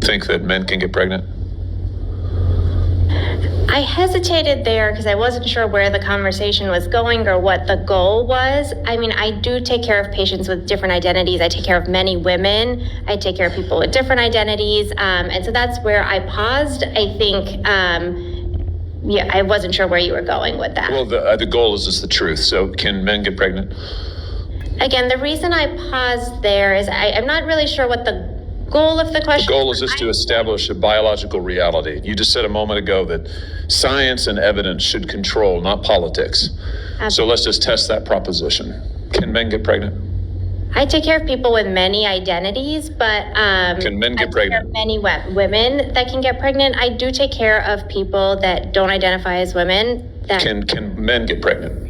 Think that men can get pregnant? I hesitated there because I wasn't sure where the conversation was going or what the goal was. I mean, I do take care of patients with different identities. I take care of many women. I take care of people with different identities. And so that's where I paused. I think, I wasn't sure where you were going with that. Well, the goal is just the truth. So can men get pregnant? Again, the reason I paused there is I'm not really sure what the goal of the question. The goal is just to establish a biological reality. You just said a moment ago that science and evidence should control, not politics. Absolutely. So let's just test that proposition. Can men get pregnant? I take care of people with many identities, but can men get pregnant? Many women that can get pregnant. I do take care of people that don't identify as women. That can men get pregnant?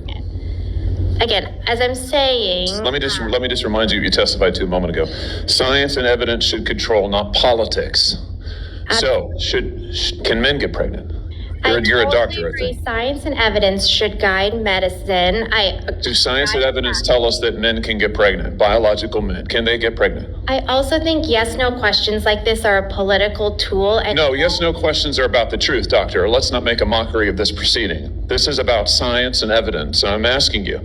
Again, as I'm saying, let me just remind you testified to a moment ago. Science and evidence should control, not politics. So can men get pregnant? You're a doctor, I think. Science and evidence should guide medicine. Do science and evidence tell us that men can get pregnant? Biological men, can they get pregnant? I also think yes/no questions like this are a political tool. No, yes/no questions are about the truth, doctor. Let's not make a mockery of this proceeding. This is about science and evidence. And I'm asking you,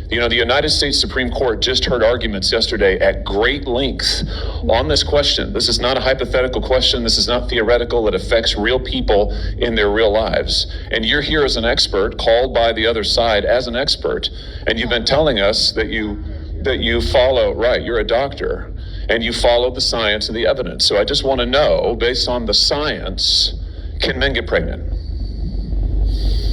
the United States Supreme Court just heard arguments yesterday at great length on this question. This is not a hypothetical question. This is not theoretical. It affects real people in their real lives. And you're here as an expert, called by the other side as an expert. And you've been telling us that you follow, right, you're a doctor, and you follow the science and the evidence. So I just want to know, based on the science, can men get pregnant?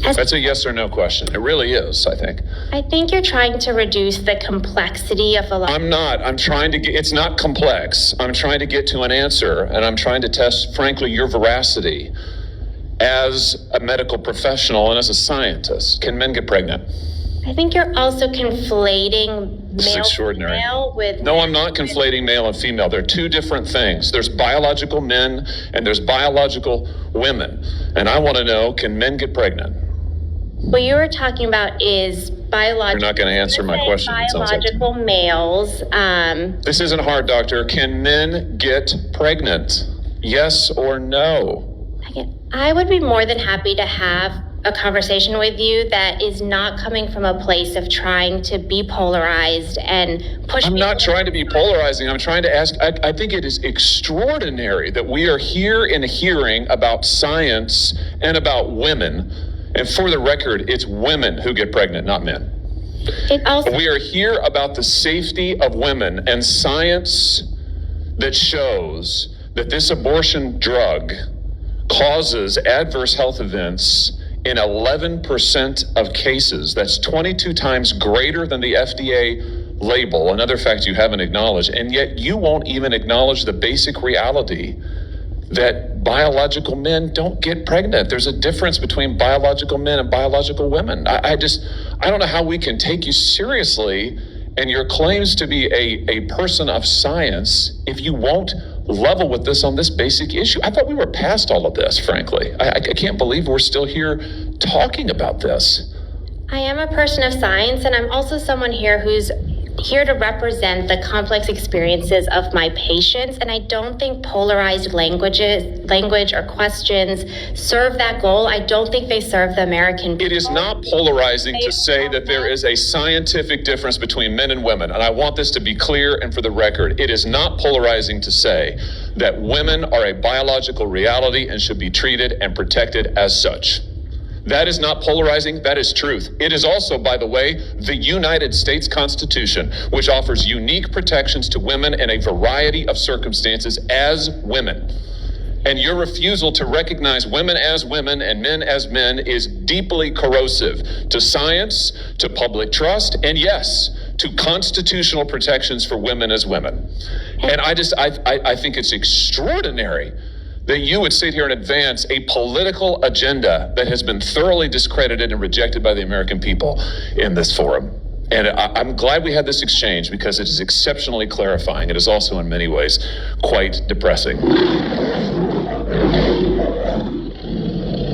That's a yes or no question. It really is, I think. I think you're trying to reduce the complexity of a lot. I'm not. I'm trying to get, it's not complex. I'm trying to get to an answer, and I'm trying to test, frankly, your veracity as a medical professional and as a scientist. Can men get pregnant? I think you're also conflating male with... No, I'm not conflating male and female. They're two different things. There's biological men and there's biological women. And I want to know, can men get pregnant? What you were talking about is biological... You're not going to answer my question. Biological males. This isn't hard, doctor. Can men get pregnant? Yes or no? I would be more than happy to have a conversation with you that is not coming from a place of trying to be polarized and push. I'm not trying to be polarizing. I'm trying to ask, I think it is extraordinary that we are here in a hearing about science and about women. And for the record, it's women who get pregnant, not men. We are here about the safety of women and science that shows that this abortion drug causes adverse health events in 11% of cases. That's 22 times greater than the FDA label, another fact you haven't acknowledged, and yet you won't even acknowledge the basic reality that biological men don't get pregnant. There's a difference between biological men and biological women. I don't know how we can take you seriously and your claims to be a person of science if you won't level with this on this basic issue. I thought we were past all of this, frankly. I can't believe we're still here talking about this. I am a person of science, and I'm also someone here who's here to represent the complex experiences of my patients, and I don't think polarized language or questions serve that goal. I don't think they serve the American people. It is not polarizing to say that there is a scientific difference between men and women, and I want this to be clear and for the record. It is not polarizing to say that women are a biological reality and should be treated and protected as such. That is not polarizing, that is truth. It is also, by the way, the United States Constitution, which offers unique protections to women in a variety of circumstances as women. And your refusal to recognize women as women and men as men is deeply corrosive to science, to public trust, and yes, to constitutional protections for women as women. And I think it's extraordinary that you would sit here and advance a political agenda that has been thoroughly discredited and rejected by the American people in this forum. And I'm glad we had this exchange because it is exceptionally clarifying. It is also in many ways quite depressing.